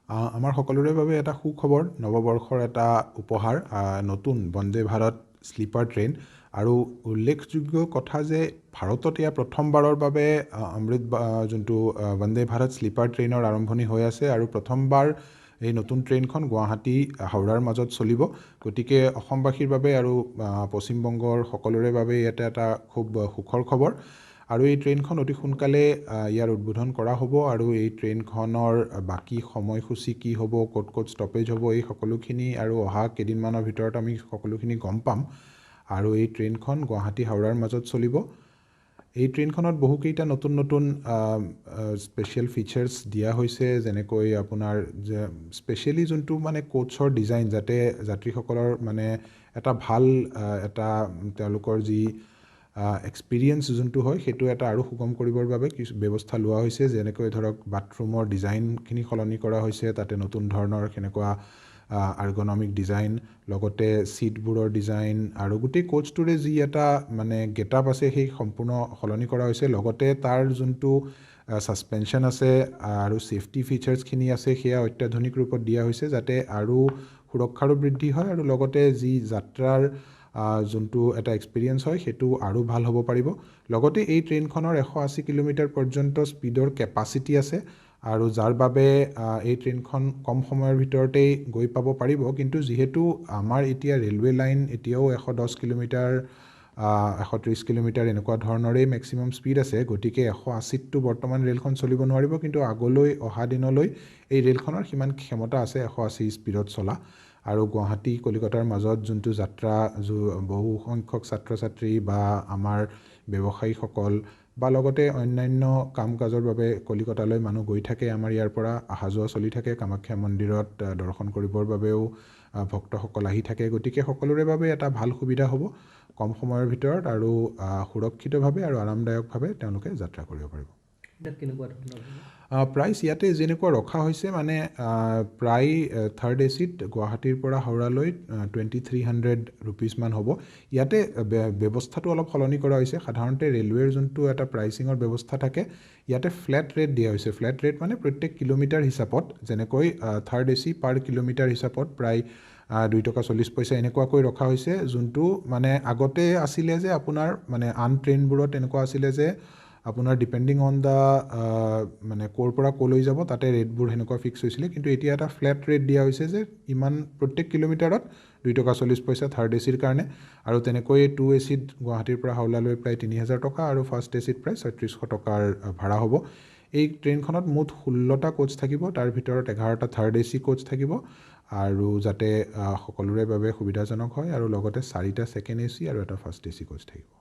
আমাৰ সকলোৰে বাবে এটা সুখবৰ নৱবৰ্ষৰ এটা উপহাৰ নতুন বন্দে ভাৰত স্লিপাৰ ট্ৰেইন আৰু উল্লেখযোগ্য কথা যে ভাৰতত এয়া প্ৰথমবাৰৰ বাবে যোনটো বন্দে ভাৰত স্লিপাৰ ট্ৰেইনৰ আৰম্ভণি হৈ আছে আৰু প্ৰথমবাৰ এই নতুন ট্ৰেইনখন গুৱাহাটী হাওড়াৰ মাজত চলিব গতিকে অসমবাসীৰ বাবে আৰু পশ্চিমবংগৰ সকলোৰে বাবে ইয়াতে এটা খুব সুখৰ খবৰ আৰু এই ট্ৰেইনখন অতি সোনকালে ইয়াৰ উদ্বোধন কৰা হ'ব আৰু এই ট্ৰেইনখনৰ বাকী সময়সূচী কি হ'ব ক'ত ক'ত ষ্টপেজ হ'ব এই সকলোখিনি আৰু অহা কেইদিনমানৰ ভিতৰত আমি সকলোখিনি গম পাম আৰু এই ট্ৰেইনখন গুৱাহাটী হাওড়াৰ মাজত চলিব এই ট্ৰেইনখনত বহুকেইটা নতুন নতুন স্পেচিয়েল ফিচাৰ্ছ দিয়া হৈছে যেনেকৈ আপোনাৰ স্পেচিয়েলি যোনটো মানে কোচৰ ডিজাইন যাতে যাত্ৰীসকলৰ মানে এটা ভাল এটা তেওঁলোকৰ যি এক্সপিৰিয়েঞ্চ যোনটো হয় সেইটো এটা আৰু সুগম কৰিবৰ বাবে কিছু ব্যৱস্থা লোৱা হৈছে যেনেকৈ ধৰক বাথৰুমৰ ডিজাইনখিনি সলনি কৰা হৈছে তাতে নতুন ধৰণৰ সেনেকুৱা আৰ্গনমিক ডিজাইন লগতে ছিটবোৰৰ ডিজাইন আৰু গোটেই কোচটোৰে যি এটা মানে গেটআপ আছে সেই সম্পূৰ্ণ সলনি কৰা হৈছে লগতে তাৰ যোনটো ছাছপেনশ্যন আছে আৰু ছেফটি ফিচাৰ্ছখিনি আছে সেয়া অত্যাধুনিক ৰূপত দিয়া হৈছে যাতে আৰু সুৰক্ষাৰো বৃদ্ধি হয় আৰু লগতে যি যাত্ৰাৰ যোনটো এটা এক্সপিৰিয়েঞ্চ হয় সেইটো আৰু ভাল হ'ব পাৰিব লগতে এই ট্ৰেইনখনৰ 180 কিলোমিটাৰ পৰ্যন্ত স্পীডৰ কেপাচিটি আছে আৰু যাৰ বাবে এই ট্ৰেইনখন কম সময়ৰ ভিতৰতেই গৈ পাব পাৰিব কিন্তু যিহেতু আমাৰ এতিয়া ৰেলৱে লাইন এতিয়াও 110 কিলোমিটাৰ 130 কিলোমিটাৰ এনেকুৱা ধৰণৰেই মেক্সিমাম স্পীড আছে গতিকে 180টো বৰ্তমান ৰেলখন চলিব নোৱাৰিব কিন্তু আগলৈ অহা দিনলৈ এই ৰেলখনৰ সিমান ক্ষমতা আছে 180 স্পীডত চলা আৰু গুৱাহাটী কলিকতাৰ মাজত যোনটো যাত্ৰা বহু সংখ্যক ছাত্ৰ ছাত্ৰী বা আমাৰ ব্যৱসায়ীসকল বা লগতে অন্যান্য কাম কাজৰ বাবে কলিকতালৈ মানুহ গৈ থাকে আমাৰ ইয়াৰ পৰা অহা যোৱা চলি থাকে কামাখ্যা মন্দিৰত দৰ্শন কৰিবৰ বাবেও ভক্তসকল আহি থাকে গতিকে সকলোৰে বাবে এটা ভাল সুবিধা হ'ব কম সময়ৰ ভিতৰত আৰু সুৰক্ষিতভাৱে আৰু আৰামদায়কভাৱে তেওঁলোকে যাত্ৰা কৰিব পাৰিব প্ৰাইচ ইয়াতে যেনেকুৱা ৰখা হৈছে মানে প্ৰায় থাৰ্ড এচিত গুৱাহাটীৰ পৰা হাওড়ালৈ 2300 ৰুপিজমান হ'ব ইয়াতে ব্যৱস্থাটো অলপ সলনি কৰা হৈছে সাধাৰণতে ৰেলৱেৰ যোনটো এটা প্ৰাইচিঙৰ ব্যৱস্থা থাকে ইয়াতে ফ্লেট ৰেট দিয়া হৈছে ফ্লেট ৰেট মানে প্ৰত্যেক কিলোমিটাৰ হিচাপত যেনেকৈ থাৰ্ড এচি পাৰ কিলোমিটাৰ হিচাপত প্ৰায় 2 টকা 40 পইচা এনেকুৱাকৈ ৰখা হৈছে যোনটো মানে আগতে আছিলে যে আপোনাৰ মানে আন ট্ৰেইনবোৰত এনেকুৱা আছিলে যে আপোনাৰ ডিপেণ্ডিং অন দা মানে ক'ৰ পৰা ক'লৈ যাব তাতে ৰেটবোৰ সেনেকুৱা ফিক্স হৈছিলে কিন্তু এতিয়া এটা ফ্লেট ৰেট দিয়া হৈছে যে ইমান প্ৰত্যেক কিলোমিটাৰত 2 টকা 40 পইচা থাৰ্ড এচিৰ কাৰণে আৰু তেনেকৈ 2 এচিত গুৱাহাটীৰ পৰা হাওড়ালৈ প্ৰায় 3000 টকা আৰু ফাৰ্ষ্ট এচিত প্ৰায় 3600 টকাৰ ভাড়া হ'ব এই ট্ৰেইনখনত মুঠ 16টা কোচ থাকিব তাৰ ভিতৰত 11টা থাৰ্ড এচি কোচ থাকিব আৰু যাতে সকলোৰে বাবে সুবিধাজনক হয় আৰু লগতে 4টা ছেকেণ্ড এচি আৰু এটা ফাৰ্ষ্ট এচি কোচ থাকিব